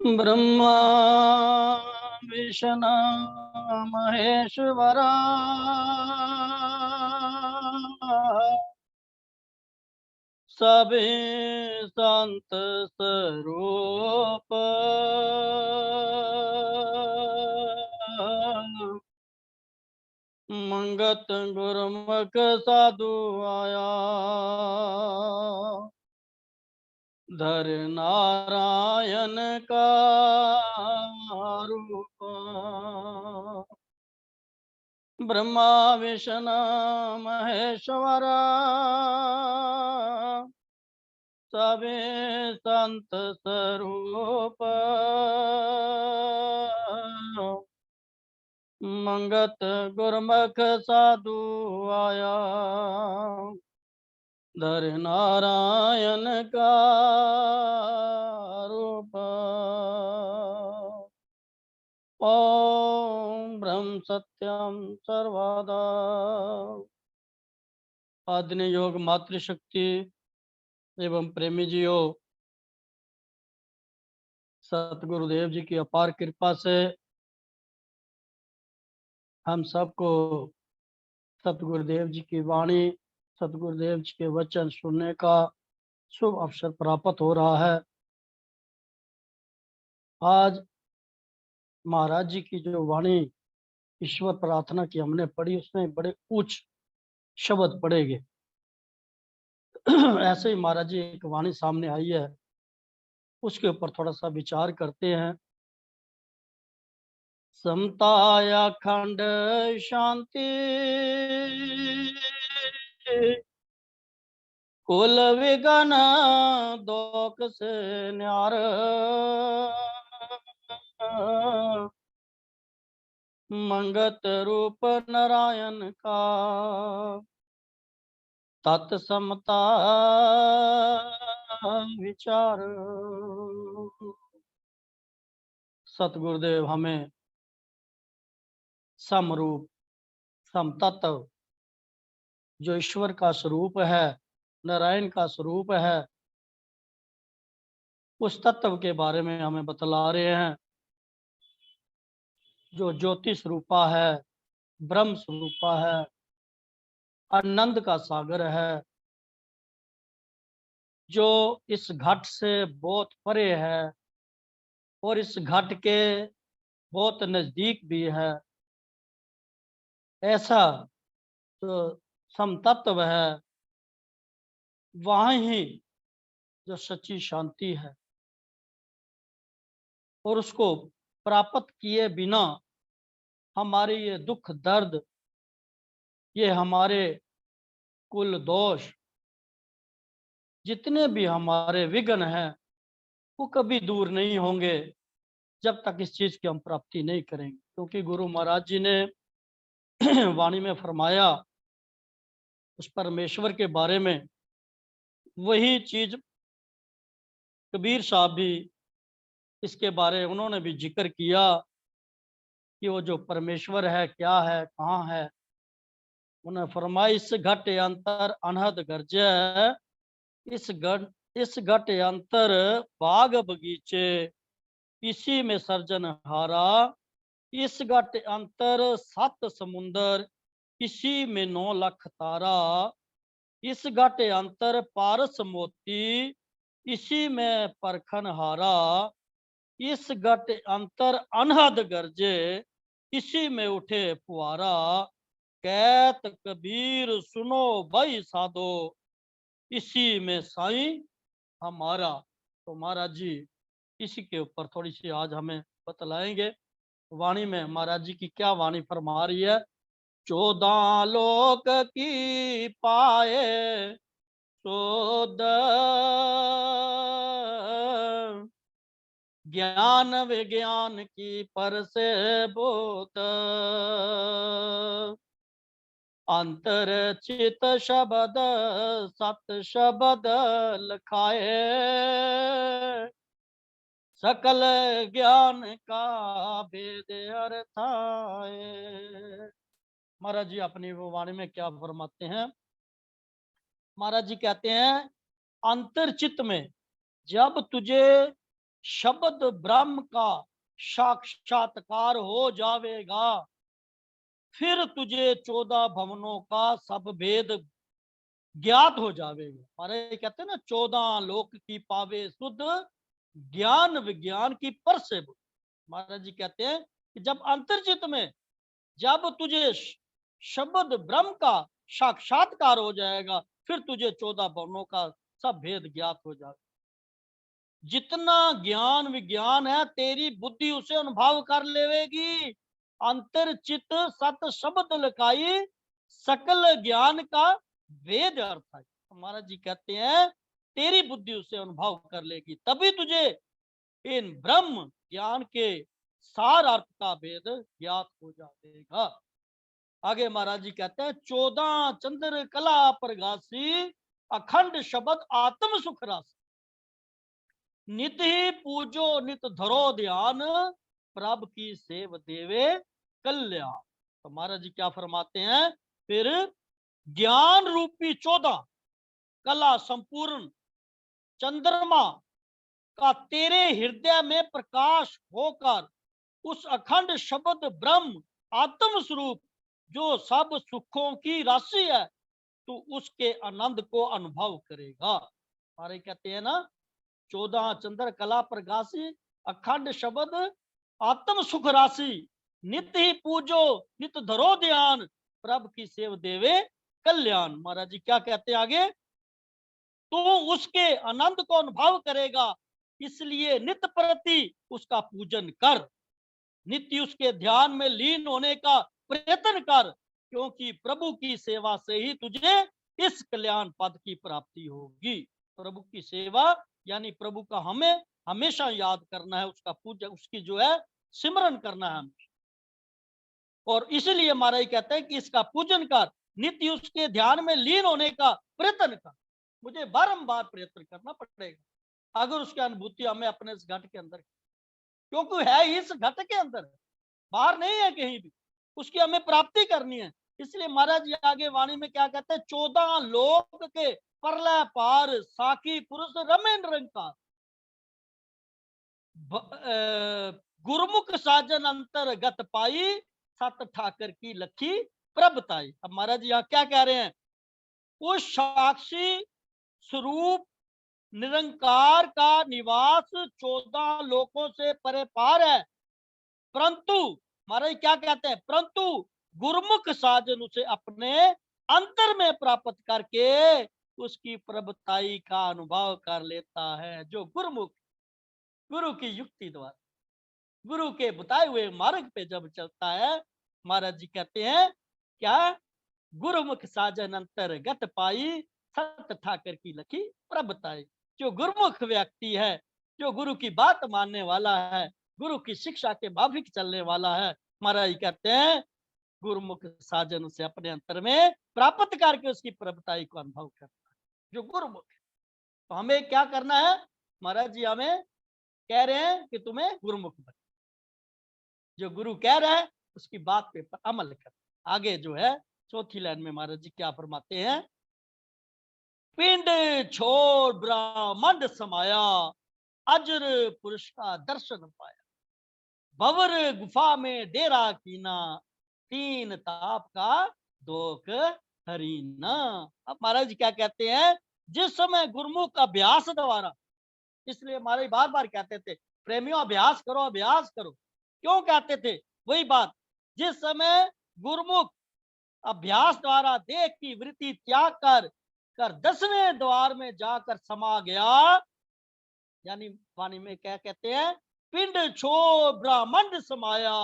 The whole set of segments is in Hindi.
ब्रह्मा विष्णु महेश्वरा सभी संत स्वरूप मंगत गुरुमुख साधु आया धर नारायण का रूप। ब्रह्मा विष्णु महेश्वरा सभी संत स्वरूप मंगत गुरमुख साधु आया धर नारायण का रूप। ओम ब्रह्म सत्यम सर्वदा। आदरणीय योग मातृशक्ति एवं प्रेमी जियो, सतगुरुदेव जी की अपार कृपा से हम सबको सतगुरुदेव जी की वाणी, सतगुरुदेव जी के वचन सुनने का शुभ अवसर प्राप्त हो रहा है। आज महाराज जी की जो वाणी ईश्वर प्रार्थना की हमने पढ़ी, उसमें बड़े उच्च शब्द पड़ेंगे। ऐसे ही महाराज जी एक वाणी सामने आई है, उसके ऊपर थोड़ा सा विचार करते हैं। समता अखंड शांति कुल विघन दोख से न्यार मंगत रूप नारायण का तत्समता विचार। सतगुरुदेव हमें समरूप, समतत्व, जो ईश्वर का स्वरूप है, नारायण का स्वरूप है, उस तत्व के बारे में हमें बतला रहे हैं। जो ज्योति स्वरूपा है, ब्रह्म स्वरूपा है, आनंद का सागर है, जो इस घट से बहुत परे है और इस घट के बहुत नजदीक भी है। ऐसा जो समतत्व है, वहाँ ही जो सच्ची शांति है, और उसको प्राप्त किए बिना हमारे ये दुख दर्द, ये हमारे कुल दोष, जितने भी हमारे विघ्न हैं, वो कभी दूर नहीं होंगे जब तक इस चीज की हम प्राप्ति नहीं करेंगे। क्योंकि गुरु महाराज जी ने वाणी में फरमाया उस परमेश्वर के बारे में, वही चीज कबीर साहब भी इसके बारे उन्होंने भी जिक्र किया कि वो जो परमेश्वर है क्या है, कहाँ है। उन्हें फरमाया इस घट अंतर अनहद गर्जे, इस घट अंतर बाग बगीचे, इसी में सर्जन हारा। इस घट अंतर सत समुंदर, इसी में 9 लाख तारा। इस घट अंतर पारस मोती, इसी में परखन हारा। इस घट अंतर अनहद गर्जे, इसी में उठे फुआरा। कहत कबीर सुनो भाई साधो, इसी में साईं हमारा। तो महाराज जी इसी के ऊपर थोड़ी सी आज हमें बतलाएंगे। वाणी में महाराज जी की क्या वाणी फरमा रही है। 14 लोक की पाए शोध, ज्ञान विज्ञान की पर से बोध। अंतर चित शब्द सत शब्द लखाए, सकल ज्ञान का भेद अर्थाए। महाराज जी अपनी वो वाणी में क्या फरमाते हैं। महाराज जी कहते हैं अंतर चित्त में जब तुझे शब्द ब्रह्म का साक्षात्कार हो जावेगा, फिर तुझे 14 भवनों का सब भेद ज्ञात हो जावेगा। हमारे कहते हैं ना, 14 लोक की पावे शुद्ध, ज्ञान विज्ञान की पर से। महाराज जी कहते हैं कि जब अंतर्चित में जब तुझे शब्द ब्रह्म का साक्षात्कार हो जाएगा, फिर तुझे 14 वर्णों का सब भेद ज्ञात हो जाएगा। जितना ज्ञान विज्ञान है, तेरी बुद्धि उसे अनुभव कर लेवेगी। अंतर्चित सत शब्द लकाई, सकल ज्ञान का वेद अर्थ है। महाराज जी कहते हैं तेरी बुद्धि उसे अनुभव कर लेगी, तभी तुझे इन ब्रह्म ज्ञान के सार अर्थ का भेद ज्ञात हो जाएगा। आगे महाराज जी कहते हैं 14 चंद्र कला प्रगासी, अखंड शब्द आत्म सुख राशि, नित ही पूजो नित धरो ध्यान, प्रभ की सेव देवे कल्याण। तो महाराज जी क्या फरमाते हैं, फिर ज्ञान रूपी 14 कला संपूर्ण चंद्रमा का तेरे हृदय में प्रकाश होकर उस अखंड शब्द ब्रह्म आत्म स्वरूप जो सब सुखों की राशि है, तो उसके आनंद को अनुभव करेगा। हमारे कहते हैं ना, 14 चंद्र कला प्रकाशी, अखंड शब्द आत्म सुख राशि, नित्य ही पूजो नित धरो ध्यान, प्रभु की सेव देवे कल्याण। महाराज जी क्या कहते हैं आगे, तो उसके आनंद को अनुभव करेगा, इसलिए नित्य प्रति उसका पूजन कर, नित्य उसके ध्यान में लीन होने का प्रयत्न कर, क्योंकि प्रभु की सेवा से ही तुझे इस कल्याण पद की प्राप्ति होगी। प्रभु की सेवा यानी प्रभु का हमें हमेशा याद करना है, उसका पूजा, उसकी जो है सिमरन करना है। और इसलिए महाराज कहते हैं कि इसका पूजन कर, नित्य उसके ध्यान में लीन होने का प्रयत्न कर। मुझे बारंबार प्रयत्न करना पड़ेगा अगर उसकी अनुभूति हमें अपने इस घट के अंदर, क्योंकि है इस घट के अंदर, बाहर नहीं है कहीं भी, उसकी हमें प्राप्ति करनी है। इसलिए महाराज जी आगे वाणी में क्या कहते हैं, 14 लोक के परलय पार, साकी पुरुष रमे निरंकार, गुरुमुख साजन अंतर्गत पाई, सत ठाकर की लखी प्रभताई। अब महाराज जी यहाँ क्या कह रहे हैं, उस साक्षी स्वरूप निरंकार का निवास 14 लोकों से परे पार है, परंतु महाराज क्या कहते हैं, परंतु गुरुमुख साजन उसे अपने अंतर में प्राप्त करके उसकी प्रभुताई का अनुभव कर लेता है। जो गुरुमुख गुरु की युक्ति द्वारा गुरु के बताए हुए मार्ग पे जब चलता है, महाराज जी कहते हैं क्या, गुरुमुख साजन अंतर्गत पाई, सत ठाकर की लखी प्रभुताई। जो गुरुमुख व्यक्ति है, जो गुरु की बात मानने वाला है, गुरु की शिक्षा के माफिक चलने वाला है, महाराज कहते हैं गुरुमुख साजन से अपने अंतर में प्राप्त करके उसकी प्रभुताई को अनुभव करता है, जो गुरुमुख। तो हमें क्या करना है, महाराज जी हमें कह रहे हैं कि तुम्हें गुरुमुख बन, जो गुरु कह रहा है उसकी बात पे अमल कर। आगे जो है चौथी लाइन में महाराज जी क्या फरमाते हैं, पिंड छोड़ ब्रह्मांड समाया, अजर पुरुष का दर्शन पाया, भवर गुफा में डेरा कीना, तीन ताप का दोख हरीना। अब महाराज जी क्या कहते हैं, जिस समय गुरुमुख अभ्यास द्वारा, इसलिए महाराज बार बार कहते थे प्रेमियों अभ्यास करो अभ्यास करो, क्यों कहते थे, वही बात, जिस समय गुरुमुख अभ्यास द्वारा देह की वृत्ति त्याग कर 10वें द्वार में जाकर समा गया, यानी वाणी में क्या कहते हैं, पिंड छोड़ ब्रह्मांड समाया,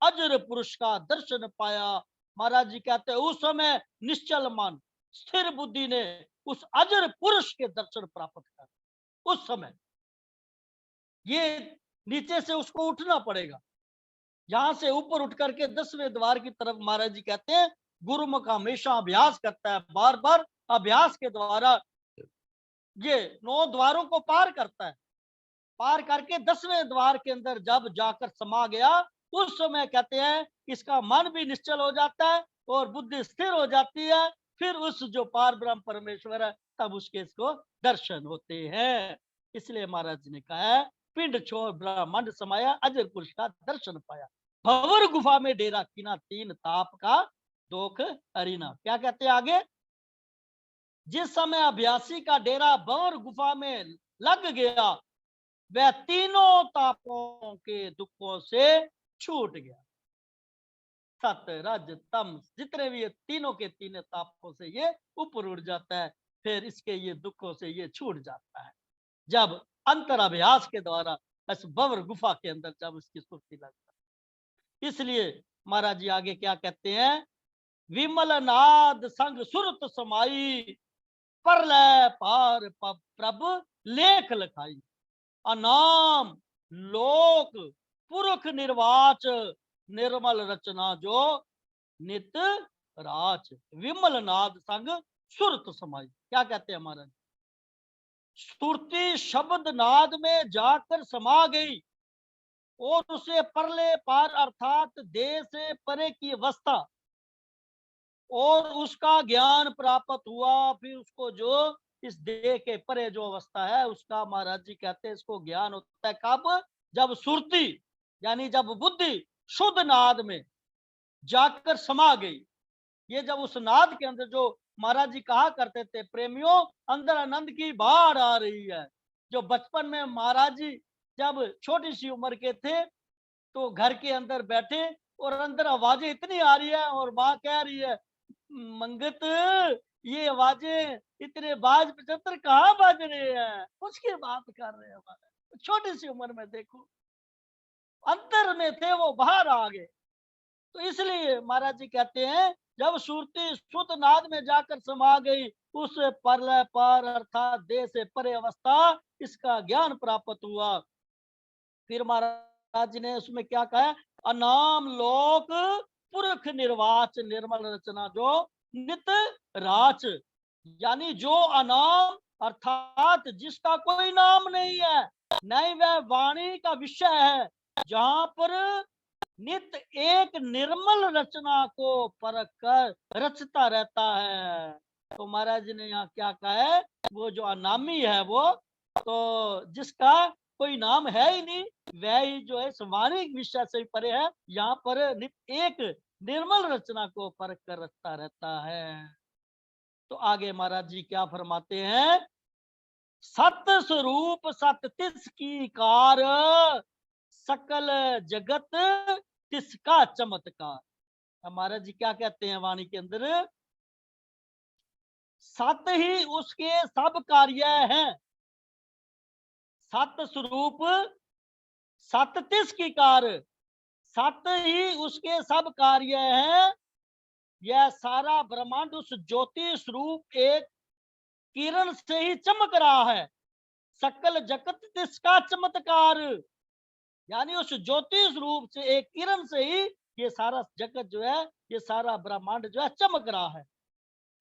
अजर पुरुष का दर्शन पाया। महाराज जी कहते हैं उस समय निश्चल मन स्थिर बुद्धि ने उस अजर पुरुष के दर्शन प्राप्त कर। उस समय ये नीचे से उसको उठना पड़ेगा, यहां से ऊपर उठ करके 10वें द्वार की तरफ महाराज जी कहते हैं गुरुमुख हमेशा अभ्यास करता है, बार बार अभ्यास के द्वारा ये 9 द्वारों को पार करता है, पार करके 10वें द्वार के अंदर जब जाकर समा गया, उस समय कहते हैं इसका मन भी निश्चल हो जाता है और बुद्धि स्थिर हो जाती है, फिर उस जो पार ब्रह्म परमेश्वर है तब उसके इसको दर्शन होते हैं। इसलिए महाराज जी ने कहा है पिंड छोड़ ब्रह्मांड समाया, अजर पुरुष का दर्शन पाया। भंवर गुफा में डेरा कीना, तीन ताप का दोख हरिना। क्या कहते हैं आगे? जिस समय अभ्यासी का डेरा भंवर गुफा में लग गया, वह तीनों तापों के दुखों से छूट गया। सत रज तम जितने भी ये तीनों के तीन तापों से ये ऊपर उड़ जाता है, फिर इसके ये दुखों से ये छूट जाता है जब अंतर अभ्यास के द्वारा इस भंवर गुफा के अंदर जब उसकी सुर्ती लगता है। इसलिए महाराज जी आगे क्या कहते हैं? विमल नाद संग सुरत समाई, परलय पार प्रभ लेख लखाई। अनाम लोक पुरख निर्वाच, निर्मल रचना जो नित राच। विमल नाद संग सुरत समाई। क्या कहते हैं महाराज? सुरती शब्द नाद में जाकर समा गई और उसे परले पार अर्थात देह से परे की अवस्था और उसका ज्ञान प्राप्त हुआ। फिर उसको जो इस देह के परे जो अवस्था है उसका महाराज जी कहते हैं इसको ज्ञान होता है कब? जब सुरती यानी जब बुद्धि शुद्ध नाद में जाकर समा गई। ये जब उस नाद के अंदर जो महाराज जी कहा करते थे, प्रेमियों अंदर आनंद की बाढ़ आ रही है। जो बचपन में महाराज जी जब छोटी सी उम्र के थे तो घर के अंदर बैठे और अंदर आवाजें इतनी आ रही है और माँ कह रही है, मंगत ये आवाजें इतने बाज 75 कहाँ बज रहे हैं, उसकी बात कर रहे हैं हमारे। छोटी सी उम्र में देखो अंतर में थे वो बाहर आ गए। तो इसलिए महाराज जी कहते हैं जब सुरती शुद्ध नाद में जाकर समा गई, उस परलय पार अर्थात देह से परे अवस्था इसका ज्ञान प्राप्त हुआ। फिर महाराज जी ने उसमें क्या कहा? अनाम लोक पुरख निर्वाच, निर्मल रचना जो नित राच। यानी जो अनाम अर्थात जिसका कोई नाम नहीं है, नहीं वह वाणी का विषय है, जहां पर नित एक निर्मल रचना को परख कर रचता रहता है। तो महाराज जी ने यहाँ क्या कहा है? वो जो अनामी है वो तो जिसका कोई नाम है ही नहीं, वह ही जो है स्वाभाविक विषय से परे है, यहाँ पर एक निर्मल रचना को परख कर रचता रहता है। तो आगे महाराज जी क्या फरमाते हैं? सत स्वरूप सत तिस की कार, सकल जगत तिसका चमत्कार। महाराज जी क्या कहते हैं वाणी के अंदर? सत ही उसके सब कार्य हैं। सत स्वरूप सत तिस की कार, सत ही उसके सब कार्य हैं। यह सारा ब्रह्मांड उस ज्योति स्वरूप एक किरण से ही चमक रहा है। सकल जगत तिसका चमत्कार, यानी उस ज्योति स्वरूप से एक किरण से ही ये सारा जगत जो है, ये सारा ब्रह्मांड जो है चमक रहा है।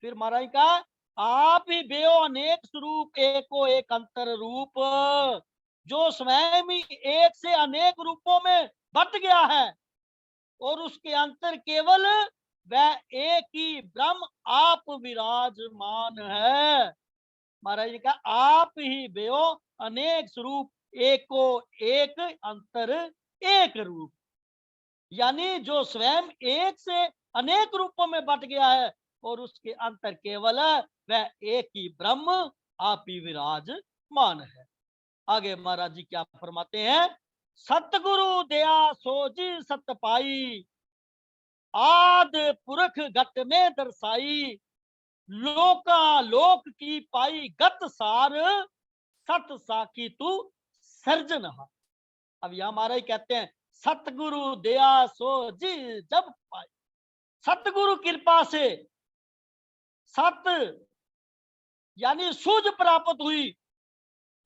फिर महाराज का आप ही बेओ अनेक स्वरूप एको एक अंतर रूप, जो स्वयं ही एक से अनेक रूपों में बट गया है और उसके अंतर केवल वह एक ही ब्रह्म आप विराजमान है। महाराज जी का आप ही बेओ अनेक स्वरूप एको एक अंतर एक रूप, यानी जो स्वयं एक से अनेक रूपों में बट गया है और उसके अंतर केवल है वह एक ही ब्रह्म आप ही विराजमान है। आगे महाराज जी क्या फरमाते हैं? सतगुरु दया सोजी सत पाई, आद पुरख घट में दर्शाई, लोका लोक की पाई गत सार, सत साकी तू सर्जनहार। अब यहां महाराज कहते हैं सतगुरु दया सो जी जब पाई, सतगुरु कृपा से सत यानी सूझ प्राप्त हुई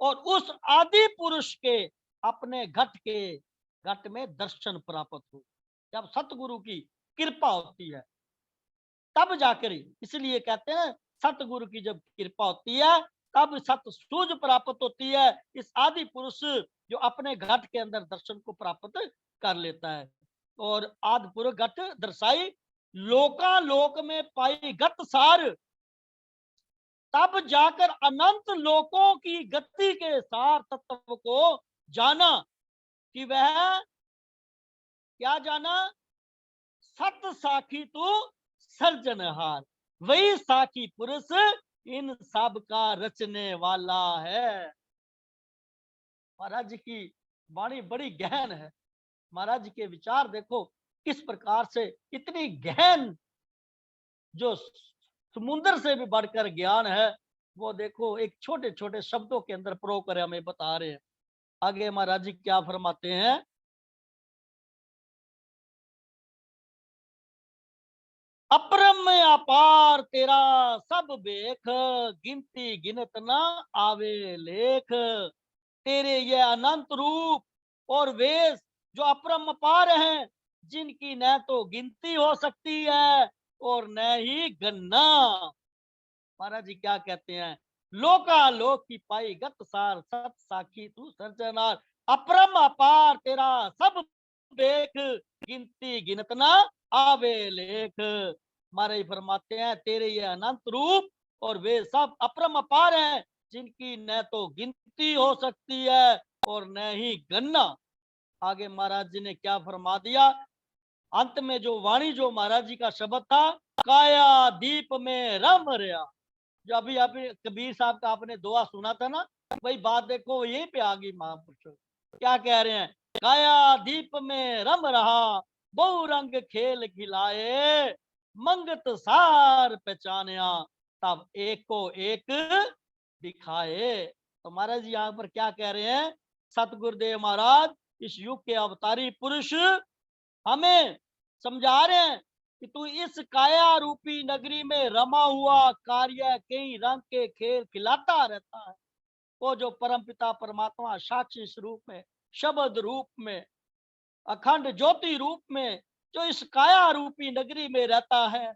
और उस आदि पुरुष के अपने घट में दर्शन प्राप्त हुआ। जब सतगुरु की कृपा होती है तब जाकर, इसलिए कहते हैं सतगुरु की जब कृपा होती है तब सत सूझ प्राप्त होती है। इस आदि पुरुष जो अपने घट के अंदर दर्शन को प्राप्त कर लेता है। और आदि पुरुष घट दर्शाई, लोका लोक में पाई गत सार, तब जाकर अनंत लोकों की गति के सार तत्व को जाना कि वह क्या जाना, सत साखी तू सर्जनहार, वही साखी पुरुष इन सब का रचने वाला है। महाराज जी की वाणी बड़ी गहन है। महाराज जी के विचार देखो किस प्रकार से, इतनी गहन, जो समुद्र से भी बढ़कर ज्ञान है, वो देखो एक छोटे छोटे शब्दों के अंदर प्रो कर हमें बता रहे हैं। आगे महाराज जी क्या फरमाते हैं, अपरम अपार तेरा सब बेख, गिनती गिनत ना आवे लेख। तेरे ये अनंत रूप और वेश जो अपरम अपार हैं, जिनकी न तो गिनती हो सकती है और न ही गन्ना। महाराज जी क्या कहते हैं, लोकालोक की पाई गत सार, सत साखी तू सर्जनार, अपरम अपार तेरा सब देख, गिनती गिनत ना आवे लेख। महाराज फरमाते हैं तेरे ये अनंत रूप और वे सब अपरम अपार हैं, जिनकी न तो गिनती हो सकती है और न ही गन्ना। आगे महाराज जी ने क्या फरमा दिया, अंत में जो वाणी, जो महाराज जी का शब्द था, काया दीप में रम रहा। जो अभी अभी कबीर साहब का आपने दुआ सुना था ना, वही बात देखो यहीं पे आ गई। महापुरुष क्या कह रहे हैं, काया दीप में रम रहा, बहु रंग खेल खिलाए, मंगत सार पहचानिया, तब एक को एक दिखाए। तो महाराज जी यहाँ पर क्या कह रहे हैं, सतगुरुदेव महाराज इस युग के अवतारी पुरुष हमें समझा रहे हैं कि तू इस काया रूपी नगरी में रमा हुआ कार्य कई रंग के खेल खिलाता रहता है। वो जो परम पिता परमात्मा साक्षी स्वरूप में, शब्द रूप में, अखंड ज्योति रूप में, जो इस काया रूपी नगरी में रहता है,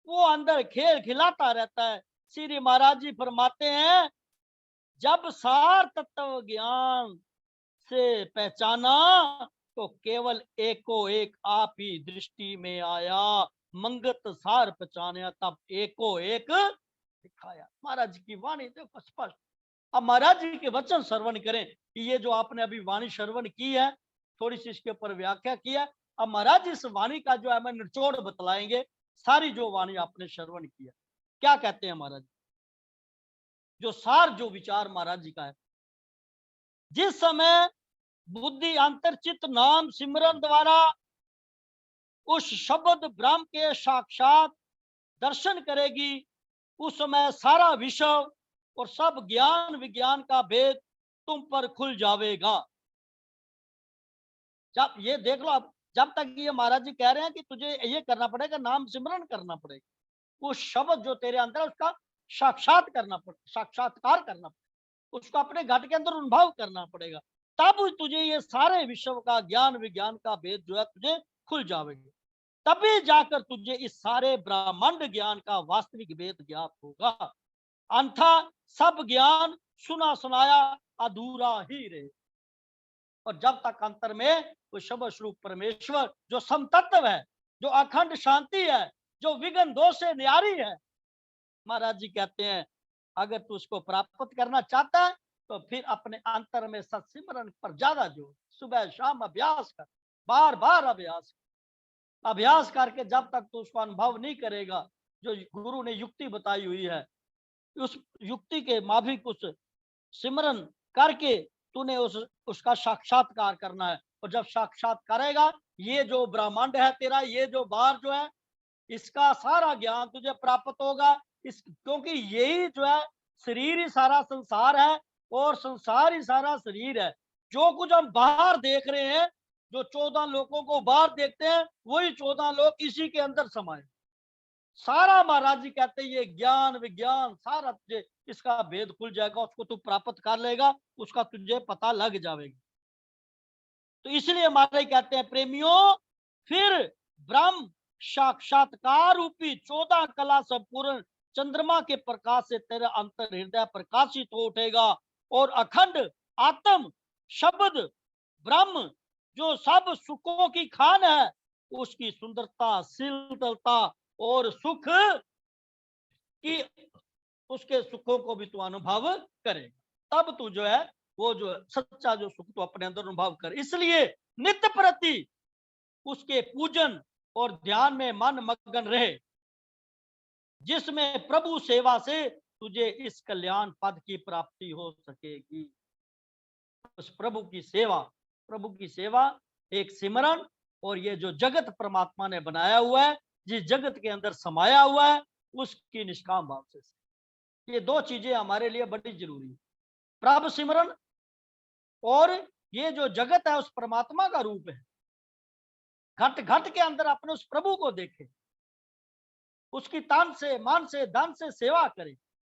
वो अंदर खेल खिलाता रहता है। श्री महाराज जी फरमाते हैं, जब सार तत्व ज्ञान से पहचाना तो केवल एको एक आप ही दृष्टि में आया, मंगत सार पहचाना तब एको एक दिखाया। महाराज जी की वाणी देखो स्पष्ट। अब महाराज जी के वचन श्रवण करें कि ये जो आपने अभी वाणी श्रवण की है, थोड़ी सी इसके ऊपर व्याख्या की है। अब महाराज जी इस वाणी का जो है मैं निचोड़ बतलाएंगे, सारी जो वाणी आपने श्रवण की है। क्या कहते हैं महाराज, जो सार जो विचार महाराज जी का है, जिस समय बुद्धि अंतरचित नाम सिमरन द्वारा उस शब्द ब्रह्म के साक्षात दर्शन करेगी, उस समय सारा विश्व और सब ज्ञान विज्ञान का भेद तुम पर खुल जाएगा। जब ये देख लो, अब जब तक ये महाराज जी कह रहे हैं कि तुझे ये करना पड़ेगा, नाम सिमरन करना पड़ेगा, उस शब्द जो तेरे अंदर उसका साक्षात करना पड़ेगा, साक्षात्कार करना पड़ेगा, उसको अपने घट के अंदर अनुभव करना पड़ेगा, तब तुझे ये सारे विश्व का ज्ञान विज्ञान का भेद जो है तुझे खुल जाएगा। तभी जाकर तुझे इस सारे ब्रह्मांड ज्ञान का वास्तविक भेद ज्ञात होगा। अन्यथा सब ज्ञान सुना सुनाया अधूरा ही रहे। और जब तक अंतर में वो शब्द स्वरूप परमेश्वर जो समतत्व है, जो अखंड शांति है, जो विघ्न दोष से न्यारी है, महाराज जी कहते हैं अगर तू उसको प्राप्त करना चाहता है तो फिर अपने अंतर में सत्सिमरन पर ज्यादा जोर, सुबह शाम अभ्यास कर, बार बार अभ्यास कर। अभ्यास करके जब तक तू उसको अनुभव नहीं करेगा, जो गुरु ने युक्ति बताई हुई है, उस युक्ति के माफिक उस सिमरन करके तूने उसका साक्षात्कार करना है। और जब साक्षात करेगा, ये जो ब्रह्मांड है तेरा, ये जो बार जो है, इसका सारा ज्ञान तुझे प्राप्त होगा। इस क्योंकि यही जो है शरीर ही सारा संसार है और संसार ही सारा शरीर है। जो कुछ हम बाहर देख रहे हैं, जो 14 लोगों को बाहर देखते हैं, वही 14 लोग इसी के अंदर समाये। सारा महाराज जी कहते हैं ये ज्ञान विज्ञान सारा तुझे इसका भेद खुल जाएगा, उसको तू प्राप्त कर लेगा, उसका तुझे पता लग जाएगा। तो इसलिए महाराज कहते हैं प्रेमियों, फिर ब्रह्म साक्षात्कार रूपी 14 कला संपूर्ण चंद्रमा के प्रकाश से तेरा अंतर हृदय प्रकाशित हो उठेगा और अखंड आत्म शब्द ब्रह्म जो सब सुखों की खान है, उसकी सुंदरता, शीतलता और सुख की, उसके सुखों को भी तू अनुभव करेगा। तब तू जो है वो जो सच्चा जो सुख तो अपने अंदर अनुभव कर। इसलिए नित्य प्रति उसके पूजन और ध्यान में मन मगन रहे, जिसमें प्रभु सेवा से तुझे इस कल्याण पद की प्राप्ति हो सकेगी। उस प्रभु की सेवा एक सिमरन, और ये जो जगत परमात्मा ने बनाया हुआ है, जिस जगत के अंदर समाया हुआ है, उसकी निष्काम भाव से। ये दो चीजें हमारे लिए बड़ी जरूरी है, प्रभु सिमरन और ये जो जगत है उस परमात्मा का रूप है। घट घट के अंदर अपने उस प्रभु को देखे, उसकी तन से मन से धन से सेवा करे,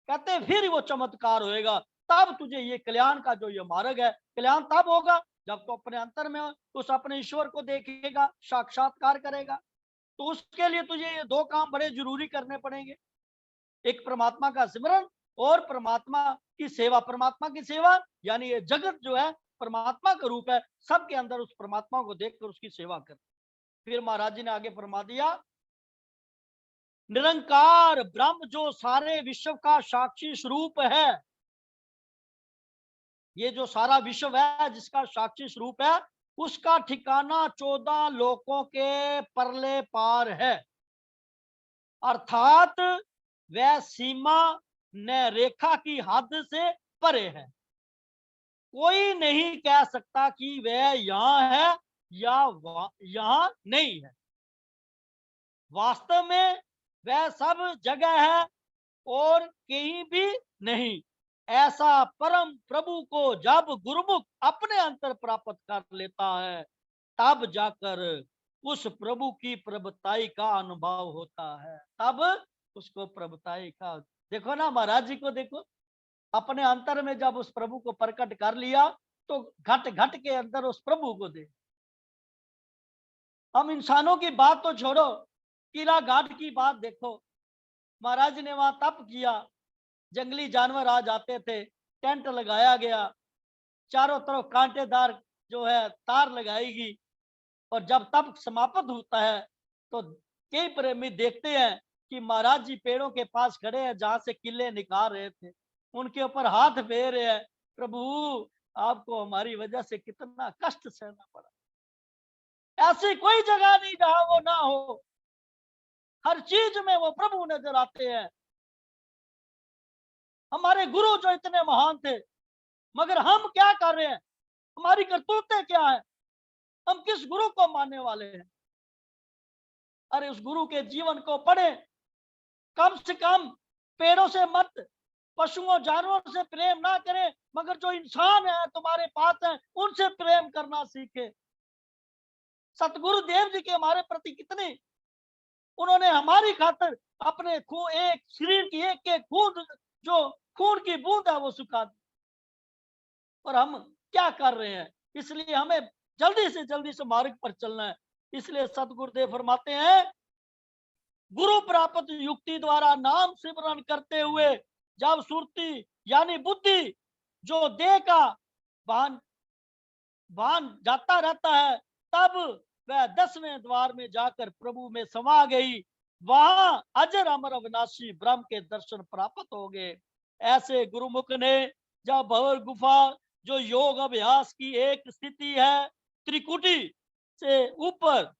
कहते फिर वो चमत्कार होएगा। तब तुझे ये कल्याण का जो ये मार्ग है, कल्याण तब होगा जब तो अपने अंतर में उस अपने ईश्वर को देखेगा, साक्षात्कार करेगा। तो उसके लिए तुझे ये दो काम बड़े जरूरी करने पड़ेंगे, एक परमात्मा का सिमरन और परमात्मा की सेवा। परमात्मा की सेवा यानी ये जगत जो है परमात्मा का रूप है, सबके अंदर उस परमात्मा को देखकर उसकी सेवा कर। फिर महाराज जी ने आगे फरमा दिया, निरंकार ब्रह्म जो सारे विश्व का साक्षी स्वरूप है, ये जो सारा विश्व है जिसका साक्षी स्वरूप है, उसका ठिकाना 14 लोकों के परले पार है। अर्थात वह सीमा न रेखा की हद से परे है। कोई नहीं कह सकता कि वह यहां है या यहां नहीं है। वास्तव में वह सब जगह है और कहीं भी नहीं। ऐसा परम प्रभु को जब गुरुमुख अपने अंतर प्राप्त कर लेता है, तब जाकर उस प्रभु की प्रभुताई का अनुभव होता है। तब उसको प्रभुताई का, देखो ना महाराज जी को, देखो अपने अंतर में जब उस प्रभु को प्रकट कर लिया तो घट घट के अंदर उस प्रभु को दे। हम इंसानों की बात तो छोड़ो, किला घाट की बात देखो। महाराज ने वहां तप किया, जंगली जानवर आ जाते थे, टेंट लगाया गया, चारों तरफ कांटेदार जो है तार लगाएगी, और जब तप समाप्त होता है तो कई प्रेमी देखते हैं कि महाराज जी पेड़ों के पास खड़े हैं जहां से किले निकाल रहे थे, उनके ऊपर हाथ फेर रहे हैं, प्रभु आपको हमारी वजह से कितना कष्ट सहना पड़ा। ऐसी कोई जगह नहीं जहां वो ना हो, हर चीज में वो प्रभु नजर आते हैं। हमारे गुरु जो इतने महान थे, मगर हम क्या कर रहे हैं, हमारी करतूतें क्या है, हम किस गुरु को मानने वाले हैं। अरे उस गुरु के जीवन को पढ़े, कम से कम पेड़ों से मत, पशुओं जानवरों से प्रेम ना करें, मगर जो इंसान है तुम्हारे पास है उनसे प्रेम करना सीखे। सतगुरु देव जी के हमारे प्रति कितने, उन्होंने हमारी खातिर अपने खून, एक शरीर की एक एक खून, जो खून की बूंद है वो सुखा दी। और हम क्या कर रहे हैं, इसलिए हमें जल्दी से मार्ग पर चलना है। इसलिए सतगुरुदेव फरमाते हैं, गुरु प्राप्त युक्ति द्वारा नाम सिमरन करते हुए जब सुरती यानी बुद्धि जो देह का भान भान जाता रहता है, तब वह 10वें द्वार में जाकर प्रभु में समा गई। वहां अजर अमर अविनाशी ब्रह्म के दर्शन प्राप्त हो गए। ऐसे गुरुमुख ने जब भंवर गुफा जो योग अभ्यास की एक स्थिति है, त्रिकुटी से ऊपर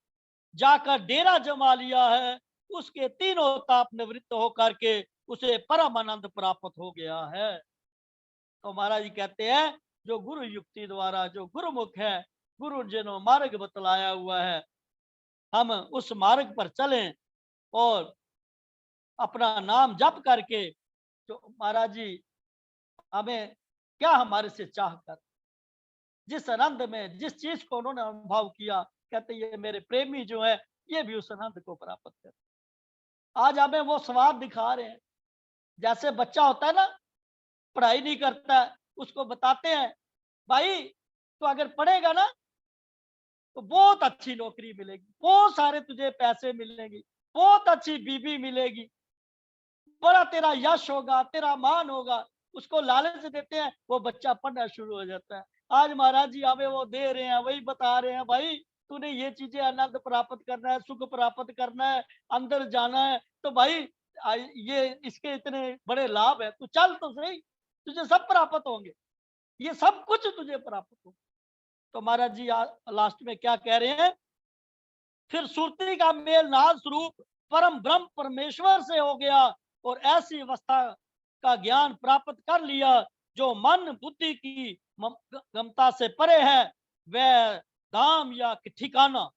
जाकर डेरा जमा लिया है, उसके तीनों ताप निवृत्त होकर के उसे परम आनंद प्राप्त हो गया है। तो महाराज जी कहते हैं, जो गुरु युक्ति द्वारा जो गुरुमुख है, गुरु जी ने मार्ग बतलाया हुआ है, हम उस मार्ग पर चलें और अपना नाम जप करके, जो महाराज जी हमें क्या हमारे से चाह कर, जिस आनंद में जिस चीज को उन्होंने अनुभव किया, कहते ये मेरे प्रेमी जो है ये भी उस आनंद को प्राप्त कर। आज हमें वो स्वाद दिखा रहे हैं। जैसे बच्चा होता है ना, पढ़ाई नहीं करता है, उसको बताते हैं भाई तो अगर पढ़ेगा ना तो बहुत अच्छी नौकरी मिलेगी, बहुत सारे तुझे पैसे मिलेंगे, बहुत अच्छी बीबी मिलेगी, बड़ा तेरा यश होगा, तेरा मान होगा। उसको लालच देते हैं, वो बच्चा पढ़ना शुरू हो जाता है। आज महाराज जी हमें वो दे रहे हैं, वही बता रहे हैं, भाई तूने ये चीजें आनंद प्राप्त करना है, सुख प्राप्त करना है, अंदर जाना है, तो भाई ये इसके इतने बड़े लाभ है, तू चल तो सही, तुझे सब प्राप्त होंगे। ये सब कुछ तुझे प्राप्त हो। तो महाराज जी लास्ट में क्या कह रहे हैं, फिर सुरती का मेल नाद स्वरूप परम ब्रह्म परमेश्वर से हो गया और ऐसी अवस्था का ज्ञान प्राप्त कर लिया जो मन बुद्धि की गमता से परे है। वह धाम या ठिकाना,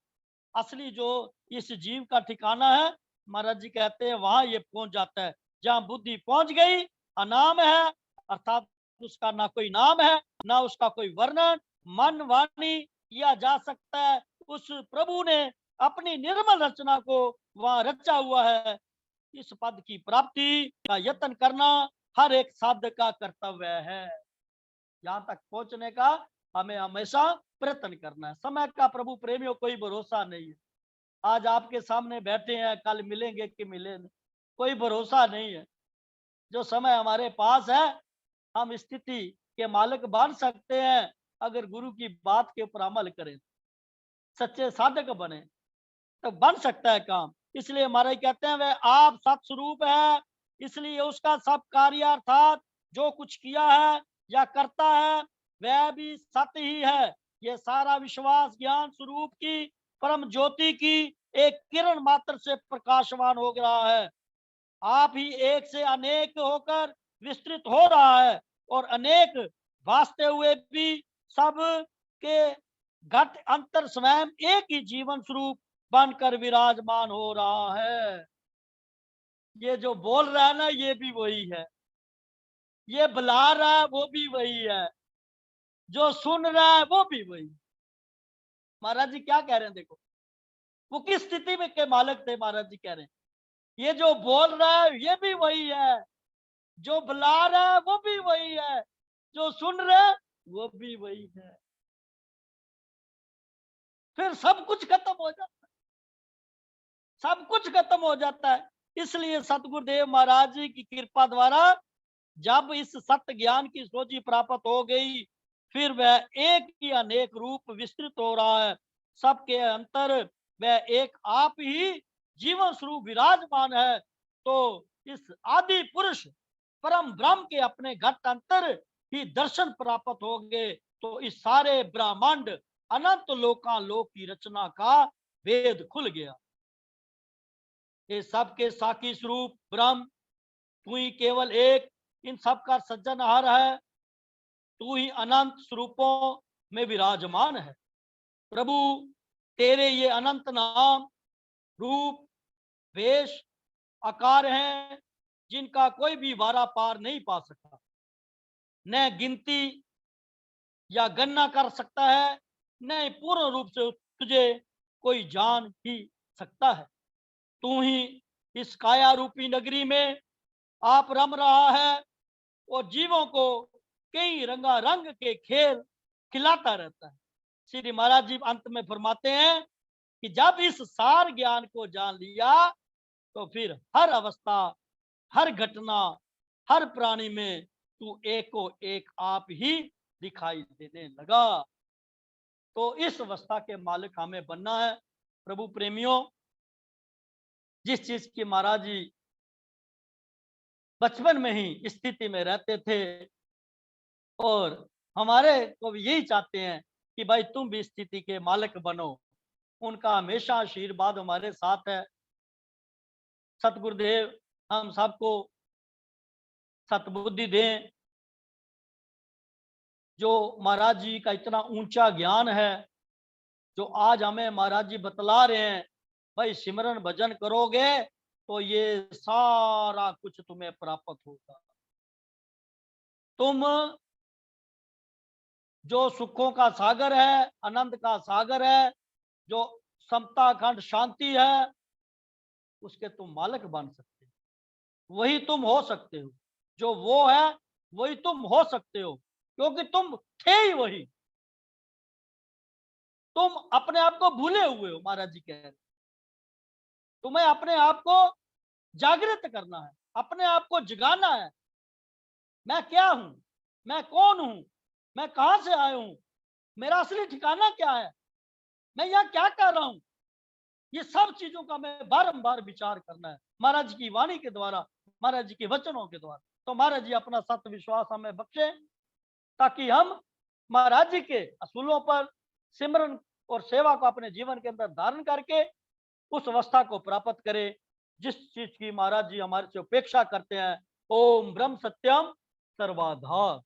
असली जो इस जीव का ठिकाना है, महाराज जी कहते हैं वहां ये पहुंच जाता है जहां बुद्धि पहुंच गई, अनाम है, अर्थात उसका ना कोई नाम है ना उसका कोई वर्णन मन वाणी किया जा सकता है। उस प्रभु ने अपनी निर्मल रचना को वहां रचा हुआ है। इस पद की प्राप्ति का यत्न करना हर एक साधक का कर्तव्य है। यहाँ तक पहुंचने का हमें हमेशा प्रयत्न करना है। समय का प्रभु प्रेमियों कोई भरोसा नहीं है। आज आपके सामने बैठे हैं, कल मिलेंगे कि मिले नहीं, कोई भरोसा नहीं है। जो समय हमारे पास है हम स्थिति के मालिक बन सकते हैं अगर गुरु की बात के ऊपर अमल करें, सच्चे साधक बने तो बन सकता है काम। इसलिए महाराज कहते हैं वह आप सत्स्वरूप है, इसलिए उसका सब कार्य अर्थात जो कुछ किया है या करता है वह भी सत्य ही है। ये सारा विश्वास ज्ञान स्वरूप की परम ज्योति की एक किरण मात्र से प्रकाशवान हो रहा है। आप ही एक से अनेक होकर विस्तृत हो रहा है और अनेक वास्ते हुए भी सब के घट अंतर स्वयं एक ही जीवन स्वरूप बनकर विराजमान हो रहा है। ये जो बोल रहा है ना ये भी वही है, ये बुला रहा है वो भी वही है, जो सुन रहा है वो भी वही। महाराज जी क्या कह रहे हैं, देखो वो किस स्थिति में के मालिक थे। महाराज जी कह रहे हैं ये जो बोल रहा है ये भी वही है, जो बुला रहा है वो भी वही है, जो सुन रहे हैं वो भी वही है। फिर सब कुछ खत्म हो जाता है, सब कुछ खत्म हो जाता है। इसलिए सतगुरुदेव महाराज जी की कृपा द्वारा जब इस सत्य ज्ञान की सोची प्राप्त हो गई, फिर वह एक ही अनेक रूप विस्तृत हो रहा है। सबके अंतर वह एक आप ही जीवन स्वरूप विराजमान है। तो इस आदि पुरुष परम ब्रह्म के अपने घट अंतर ही दर्शन प्राप्त हो गए तो इस सारे ब्रह्मांड अनंत लोकालोक की रचना का वेद खुल गया। ये सबके साकी स्वरूप ब्रह्म तू ही केवल एक इन सब का सज्जनहार है, तू ही अनंत स्वरूपों में विराजमान है। प्रभु तेरे ये अनंत नाम रूप वेश आकार हैं जिनका कोई भी वारा पार नहीं पा सकता, न गिनती या गणना कर सकता है, न पूर्ण रूप से तुझे कोई जान ही सकता है। तू ही इस काया रूपी नगरी में आप रम रहा है और जीवों को कई रंगारंग के खेल खिलाता रहता है। श्री महाराज जी अंत में फरमाते हैं कि जब इस सार ज्ञान को जान लिया तो फिर हर अवस्था हर घटना हर प्राणी में तू एको एक आप ही दिखाई देने लगा। तो इस अवस्था के मालिक हमें बनना है। प्रभु प्रेमियों, जिस चीज की महाराज जी बचपन में ही स्थिति में रहते थे और हमारे को भी यही चाहते हैं कि भाई तुम भी स्थिति के मालिक बनो, उनका हमेशा आशीर्वाद हमारे साथ है। सतगुरुदेव हम सबको सतबुद्धि दें। जो महाराज जी का इतना ऊंचा ज्ञान है जो आज हमें महाराज जी बतला रहे हैं, भाई सिमरन भजन करोगे तो ये सारा कुछ तुम्हें प्राप्त होगा। तुम जो सुखों का सागर है, आनंद का सागर है, जो समता अखंड शांति है, उसके तुम मालिक बन सकते हो। वही तुम हो सकते हो, जो वो है वही तुम हो सकते हो, क्योंकि तुम थे ही वही। तुम अपने आप को भूले हुए हो। महाराज जी कह रहे तुम्हें अपने आप को जागृत करना है, अपने आप को जगाना है। मैं क्या हूं, मैं कौन हूं, मैं कहां से आया हूं, मेरा असली ठिकाना क्या है, मैं यहाँ क्या कर रहा हूं, ये सब चीजों का मैं बारंबार विचार करना है महाराज जी की वाणी के द्वारा, महाराज जी के वचनों के द्वारा। तो महाराज जी अपना सत्य विश्वास हमें बख्शे। ताकि हम महाराज जी के असूलों पर सिमरन और सेवा को अपने जीवन के अंदर धारण करके उस अवस्था को प्राप्त करें जिस चीज की महाराज जी हमारे से अपेक्षा करते हैं। ओम ब्रह्म सत्यम सर्वाधा।